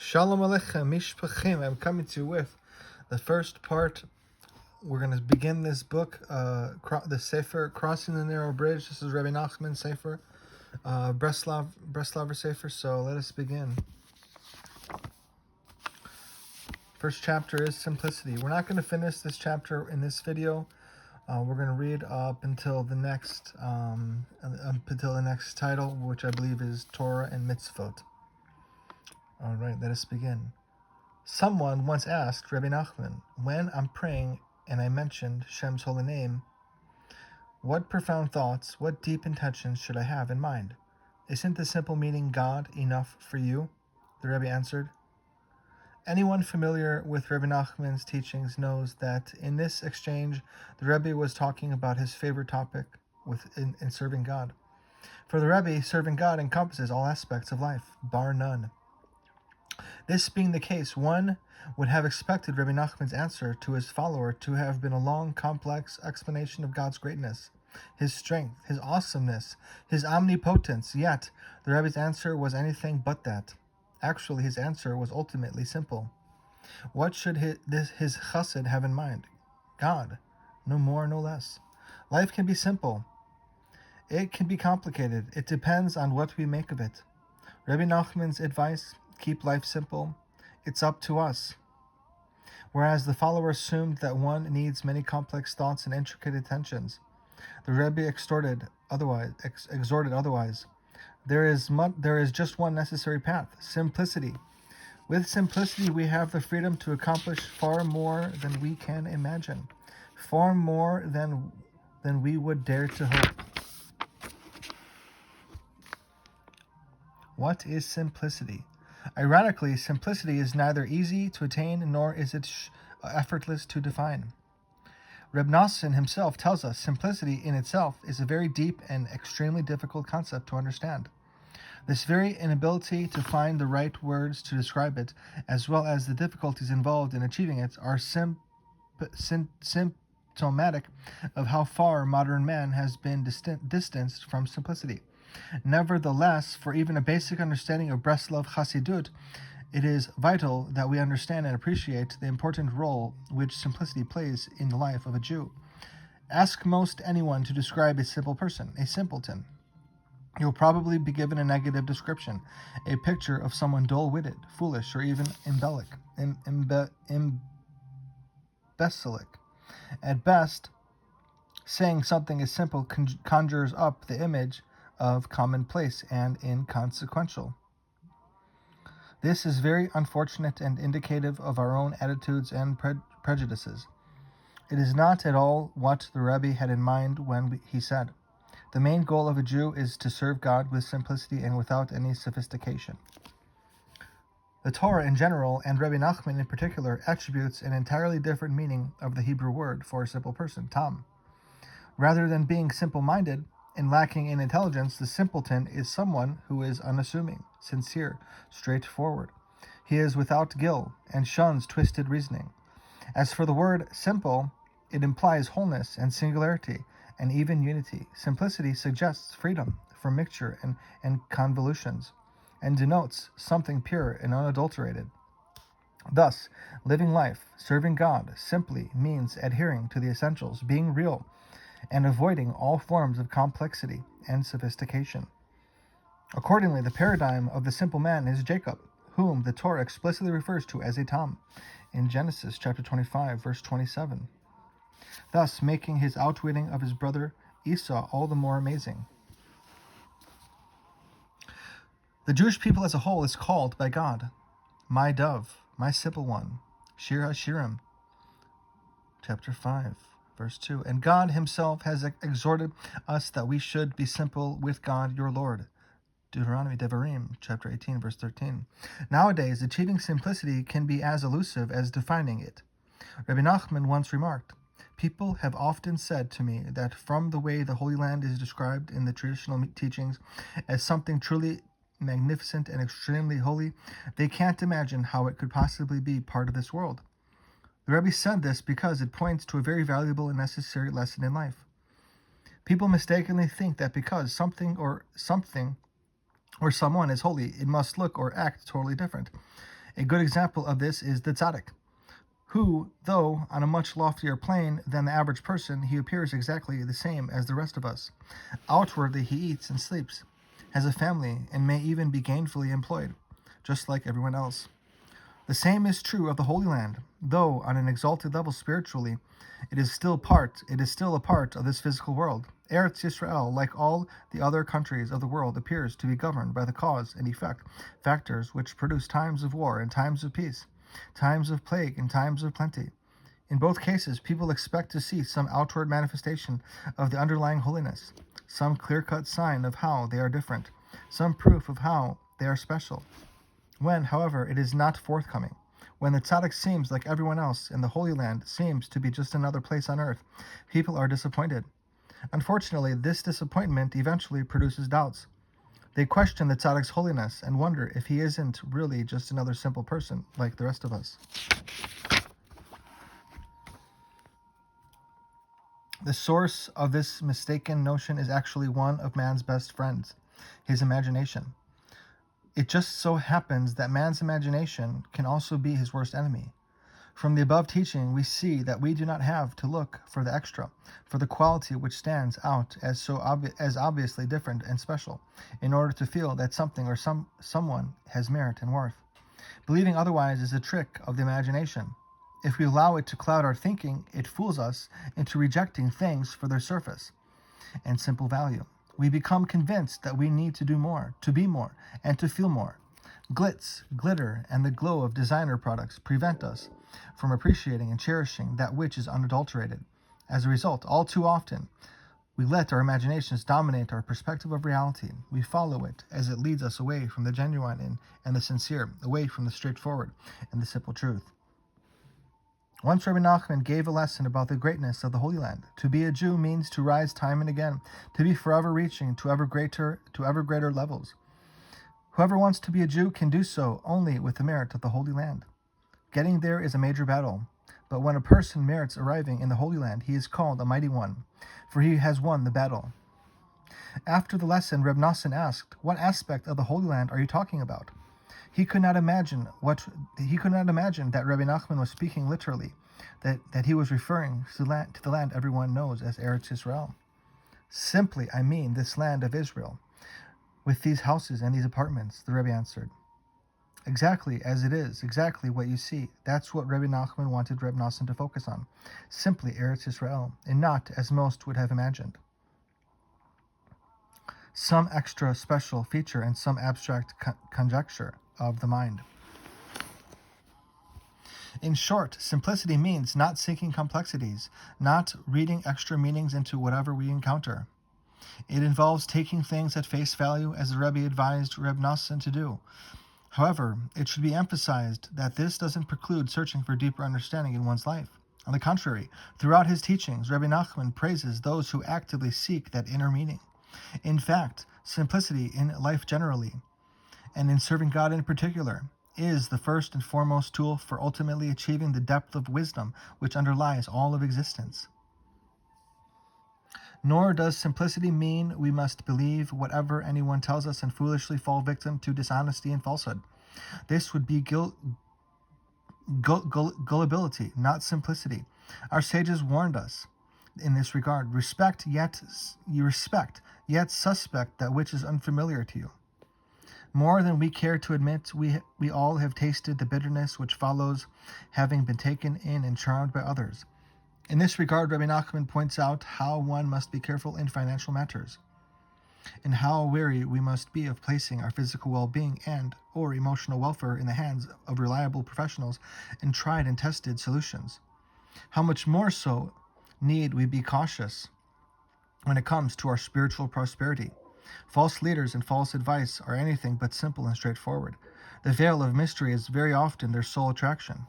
Shalom Aleichem, Mishpachim. I'm coming to you with the first part. We're going to begin this book, the Sefer, Crossing the Narrow Bridge. This is Rabbi Nachman Sefer, Breslaver Sefer. So let us begin. First chapter is simplicity. We're not going to finish this chapter in this video. We're going to read up until the next title, which I believe is Torah and Mitzvot. All right, let us begin. Someone once asked Rabbi Nachman, when I'm praying and I mentioned Shem's holy name, what profound thoughts, what deep intentions should I have in mind? Isn't the simple meaning God enough for you? The Rebbe answered. Anyone familiar with Rabbi Nachman's teachings knows that in this exchange, the Rebbe was talking about his favorite topic in serving God. For the Rebbe, serving God encompasses all aspects of life, bar none. This being the case, one would have expected Rabbi Nachman's answer to his follower to have been a long, complex explanation of God's greatness, his strength, his awesomeness, his omnipotence, yet the Rebbe's answer was anything but that. Actually, his answer was ultimately simple. What should his chassid have in mind? God, no more, no less. Life can be simple. It can be complicated. It depends on what we make of it. Rabbi Nachman's advice, keep life simple. It's up to us. Whereas the follower assumed that one needs many complex thoughts and intricate intentions, the Rebbe exhorted otherwise. There is just one necessary path: simplicity. With simplicity, we have the freedom to accomplish far more than we can imagine, far more than we would dare to hope. What is simplicity? Ironically, simplicity is neither easy to attain nor is it effortless to define. Reb Nosson himself tells us simplicity in itself is a very deep and extremely difficult concept to understand. This very inability to find the right words to describe it, as well as the difficulties involved in achieving it, are symptomatic of how far modern man has been distanced from simplicity. Nevertheless, for even a basic understanding of Breslov Chassidut, it is vital that we understand and appreciate the important role which simplicity plays in the life of a Jew. Ask most anyone to describe a simple person, a simpleton. You will probably be given a negative description, a picture of someone dull-witted, foolish, or even imbecilic. At best, saying something is simple conjures up the image of commonplace and inconsequential. This is very unfortunate and indicative of our own attitudes and prejudices. It is not at all what the Rebbe had in mind when he said, the main goal of a Jew is to serve God with simplicity and without any sophistication. The Torah in general, and Rabbi Nachman in particular, attributes an entirely different meaning of the Hebrew word for a simple person, tam. Rather than being simple-minded and lacking in intelligence, the simpleton is someone who is unassuming, sincere, straightforward. He is without guile and shuns twisted reasoning. As for the word simple, it implies wholeness and singularity, and even unity. Simplicity suggests freedom from mixture and convolutions, and denotes something pure and unadulterated. Thus, living life, serving God, simply means adhering to the essentials, being real, and avoiding all forms of complexity and sophistication. Accordingly, the paradigm of the simple man is Jacob, whom the Torah explicitly refers to as a tam, in Genesis chapter 25, verse 27. Thus making his outwitting of his brother Esau all the more amazing. The Jewish people as a whole is called by God, my dove, my simple one, Shir HaShirim, chapter 5, verse 2. And God himself has exhorted us that we should be simple with God your Lord, Deuteronomy Devarim, chapter 18, verse 13. Nowadays, achieving simplicity can be as elusive as defining it. Rabbi Nachman once remarked, people have often said to me that from the way the Holy Land is described in the traditional teachings as something truly magnificent and extremely holy, they can't imagine how it could possibly be part of this world. The Rebbe said this because it points to a very valuable and necessary lesson in life. People mistakenly think that because something or someone is holy, it must look or act totally different. A good example of this is the tzaddik, who, though on a much loftier plane than the average person, he appears exactly the same as the rest of us. Outwardly, he eats and sleeps, has a family, and may even be gainfully employed, just like everyone else. The same is true of the Holy Land. Though on an exalted level spiritually, it is still a part of this physical world. Eretz Yisrael, like all the other countries of the world, appears to be governed by the cause and effect factors which produce times of war and times of peace, times of plague and times of plenty. In both cases, people expect to see some outward manifestation of the underlying holiness, some clear-cut sign of how they are different, some proof of how they are special. When, however, it is not forthcoming, when the tzaddik seems like everyone else and the Holy Land seems to be just another place on earth, people are disappointed. Unfortunately, this disappointment eventually produces doubts. They question the tzaddik's holiness and wonder if he isn't really just another simple person like the rest of us. The source of this mistaken notion is actually one of man's best friends, his imagination. It just so happens that man's imagination can also be his worst enemy. From the above teaching, we see that we do not have to look for the extra, for the quality which stands out as obviously different and special, in order to feel that something or someone has merit and worth. Believing otherwise is a trick of the imagination. If we allow it to cloud our thinking, it fools us into rejecting things for their surface and simple value. We become convinced that we need to do more, to be more, and to feel more. Glitz, glitter, and the glow of designer products prevent us from appreciating and cherishing that which is unadulterated. As a result, all too often, we let our imaginations dominate our perspective of reality. We follow it as it leads us away from the genuine and the sincere, away from the straightforward and the simple truth. Once Rabbi Nachman gave a lesson about the greatness of the Holy Land. To be a Jew means to rise time and again, to be forever reaching to ever greater levels. Whoever wants to be a Jew can do so only with the merit of the Holy Land. Getting there is a major battle, but when a person merits arriving in the Holy Land, he is called a mighty one, for he has won the battle. After the lesson, Reb Nosson asked, "What aspect of the Holy Land are you talking about?" He could not imagine that Rabbi Nachman was speaking literally, that he was referring to the land everyone knows as Eretz Yisrael. "Simply, I mean this land of Israel, with these houses and these apartments," the Rebbe answered. "Exactly as it is, exactly what you see. That's what Rabbi Nachman wanted Reb Nosson to focus on. Simply Eretz Yisrael, and not as most would have imagined some extra special feature and some abstract conjecture of the mind. In short, simplicity means not seeking complexities, not reading extra meanings into whatever we encounter. It involves taking things at face value as the Rebbe advised Reb Nosson to do. However, it should be emphasized that this doesn't preclude searching for deeper understanding in one's life. On the contrary, throughout his teachings, Rabbi Nachman praises those who actively seek that inner meaning. In fact, simplicity in life generally, and in serving God in particular, is the first and foremost tool for ultimately achieving the depth of wisdom which underlies all of existence. Nor does simplicity mean we must believe whatever anyone tells us and foolishly fall victim to dishonesty and falsehood. This would be gullibility, not simplicity. Our sages warned us in this regard. Respect, yet suspect that which is unfamiliar to you. More than we care to admit, we all have tasted the bitterness which follows having been taken in and charmed by others. In this regard, Rabbi Nachman points out how one must be careful in financial matters, and how wary we must be of placing our physical well-being and or emotional welfare in the hands of reliable professionals and tried and tested solutions. How much more so need we be cautious when it comes to our spiritual prosperity. False leaders and false advice are anything but simple and straightforward. The veil of mystery is very often their sole attraction.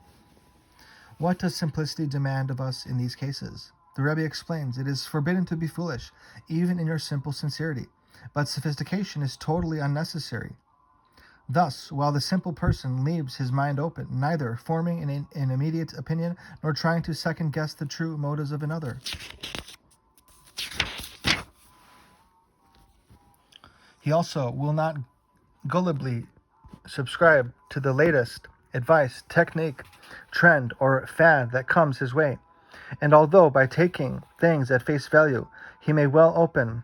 What does simplicity demand of us in these cases? The Rebbe explains, it is forbidden to be foolish, even in your simple sincerity, but sophistication is totally unnecessary. Thus, while the simple person leaves his mind open, neither forming an immediate opinion nor trying to second-guess the true motives of another, he also will not gullibly subscribe to the latest advice, technique, trend, or fad that comes his way. And although by taking things at face value, he may well open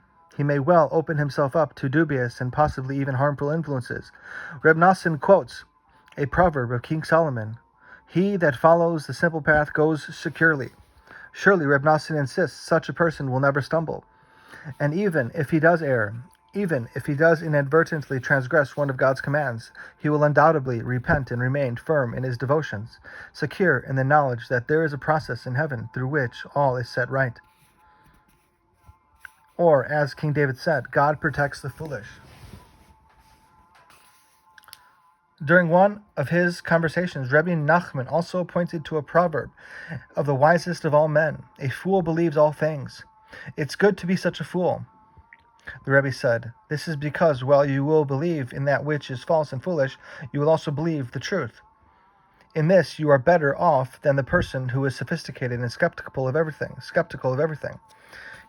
himself up to dubious and possibly even harmful influences, Reb Nosson quotes a proverb of King Solomon: "He that follows the simple path goes securely." Surely Reb Nosson insists such a person will never stumble. And even if he does err, even if he does inadvertently transgress one of God's commands, he will undoubtedly repent and remain firm in his devotions, secure in the knowledge that there is a process in heaven through which all is set right. Or, as King David said, God protects the foolish. During one of his conversations, Rabbi Nachman also pointed to a proverb of the wisest of all men: "A fool believes all things." It's good to be such a fool. The Rebbe said, "This is because while you will believe in that which is false and foolish, you will also believe the truth. In this, you are better off than the person who is sophisticated and skeptical of everything.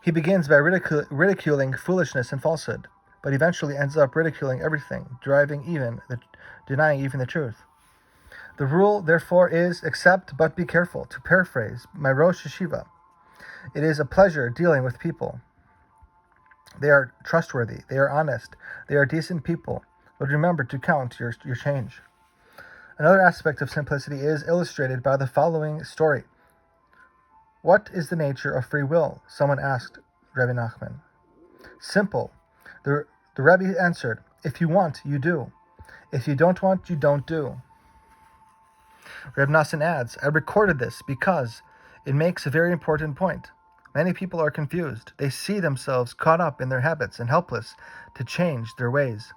He begins by ridiculing foolishness and falsehood, but eventually ends up ridiculing everything, denying even the truth. The rule, therefore, is accept but be careful. To paraphrase my Rosh Yeshiva, it is a pleasure dealing with people. They are trustworthy, they are honest, they are decent people, but remember to count your change." Another aspect of simplicity is illustrated by the following story. "What is the nature of free will?" someone asked Rabbi Nachman. "Simple." The Rebbe answered, "If you want, you do. If you don't want, you don't do." Reb Nosson adds, "I recorded this because it makes a very important point. Many people are confused. They see themselves caught up in their habits and helpless to change their ways.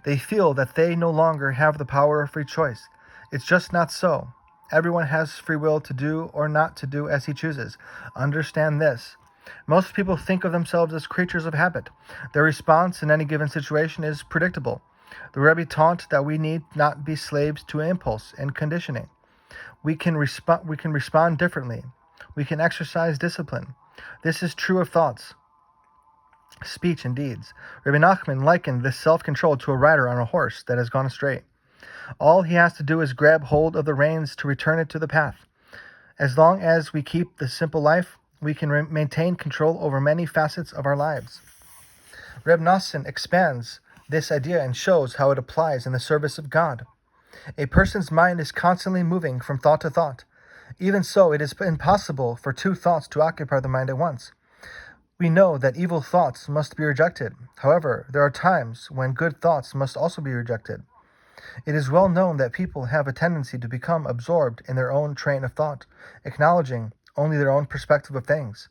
They feel that they no longer have the power of free choice. It's just not so. Everyone has free will to do or not to do as he chooses. Understand this. Most people think of themselves as creatures of habit. Their response in any given situation is predictable. The Rebbe taught that we need not be slaves to impulse and conditioning. We can respond differently. We can exercise discipline. This is true of thoughts, speech, and deeds. Rabbi Nachman likened this self-control to a rider on a horse that has gone astray. All he has to do is grab hold of the reins to return it to the path. As long as we keep the simple life, we can maintain control over many facets of our lives. Reb Nosson expands this idea and shows how it applies in the service of God. A person's mind is constantly moving from thought to thought. Even so, it is impossible for two thoughts to occupy the mind at once. We know that evil thoughts must be rejected. However, there are times when good thoughts must also be rejected. It is well known that people have a tendency to become absorbed in their own train of thought, acknowledging only their own perspective of things.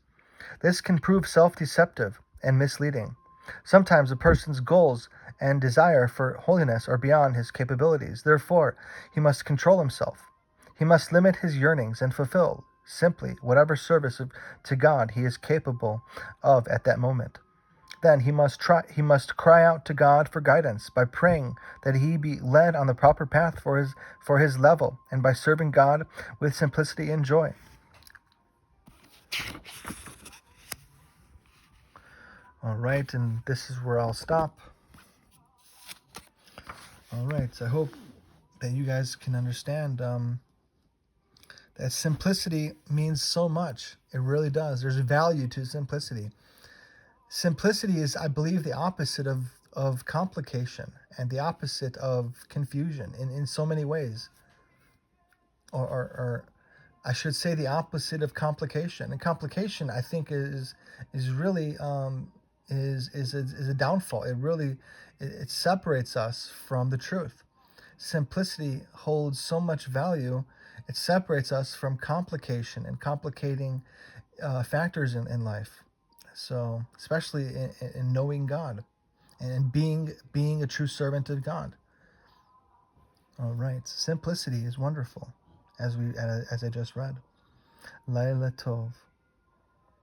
This can prove self-deceptive and misleading. Sometimes a person's goals and desire for holiness are beyond his capabilities. Therefore, he must control himself. He must limit his yearnings and fulfill simply whatever service to God he is capable of at that moment. Then he must cry out to God for guidance by praying that he be led on the proper path for his level, and by serving God with simplicity and joy. All right, and this is where I'll stop. All right, so I hope that you guys can understand that simplicity means so much. It really does. There's value to simplicity. Simplicity is, I believe, the opposite of complication and the opposite of confusion in so many ways. Or I should say the opposite of complication. And complication, I think, is really is a downfall. It separates us from the truth. Simplicity holds so much value. It separates us from complication and complicating factors in life. So, especially in knowing God and being a true servant of God. All right, simplicity is wonderful, as I just read. Laila Tov.